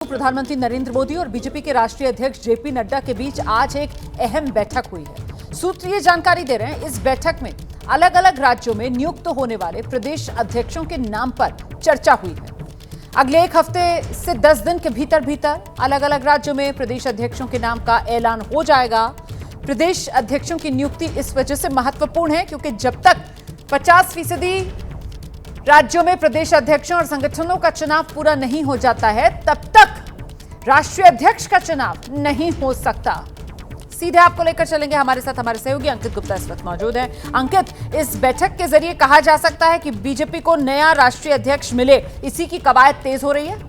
प्रधानमंत्री नरेंद्र मोदी और बीजेपी के राष्ट्रीय अध्यक्ष जेपी नड्डा के बीच आज एक अहम बैठक हुई है। सूत्र ये जानकारी दे रहे हैं, इस बैठक में अलग अलग राज्यों में नियुक्त होने वाले प्रदेश अध्यक्षों के नाम पर चर्चा हुई है। अगले एक हफ्ते से 10 दिन के भीतर अलग अलग राज्यों में प्रदेश अध्यक्षों के नाम का ऐलान हो जाएगा। प्रदेश अध्यक्षों की नियुक्ति इस वजह से महत्वपूर्ण है क्योंकि जब तक 50% राज्यों में प्रदेश अध्यक्षों और संगठनों का चुनाव पूरा नहीं हो जाता है, तब तक राष्ट्रीय अध्यक्ष का चुनाव नहीं हो सकता। सीधे आपको लेकर चलेंगे, हमारे साथ हमारे सहयोगी अंकित गुप्ता इस वक्त मौजूद हैं। अंकित, इस बैठक के जरिए कहा जा सकता है कि बीजेपी को नया राष्ट्रीय अध्यक्ष मिले, इसी की कवायद तेज हो रही है।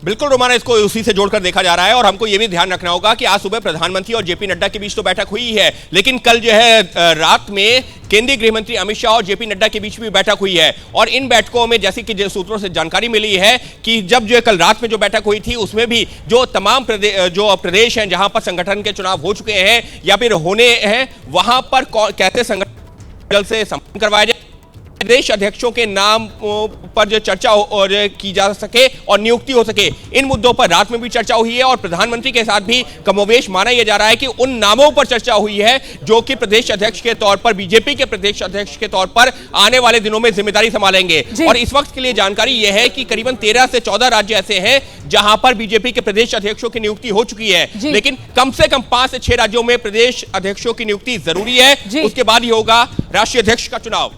बिल्कुल रोमाना, इसको उसी से जोड़कर देखा जा रहा है और हमको ये भी ध्यान रखना होगा कि आज सुबह प्रधानमंत्री और जेपी नड्डा के बीच तो बैठक हुई है, लेकिन कल जो है रात में केंद्रीय गृह मंत्री अमित शाह और जेपी नड्डा के बीच भी बैठक हुई है। और इन बैठकों में जैसे कि सूत्रों से जानकारी मिली है कि जब जो कल रात में जो बैठक हुई थी उसमें भी जो तमाम प्रदेश हैं जहां पर संगठन के चुनाव हो चुके हैं या फिर होने हैं, वहां पर कैसे संगठन से संपन्न करवाया जाए, प्रदेश अध्यक्षों के नाम पर जो चर्चा और की जा सके और नियुक्ति हो सके, इन मुद्दों पर रात में भी चर्चा हुई है। और प्रधानमंत्री के साथ भी कमोवेश माना यह जा रहा है कि उन नामों पर चर्चा हुई है जो कि प्रदेश अध्यक्ष के तौर पर, बीजेपी के प्रदेश अध्यक्ष के तौर पर आने वाले दिनों में जिम्मेदारी संभालेंगे। और इस वक्त के लिए जानकारी यह है कि करीबन 13 से 14 राज्य ऐसे हैं जहां पर बीजेपी के प्रदेश अध्यक्षों की नियुक्ति हो चुकी है, लेकिन कम से कम 5 से 6 राज्यों में प्रदेश अध्यक्षों की नियुक्ति जरूरी है। उसके बाद ही होगा राष्ट्रीय अध्यक्ष का चुनाव।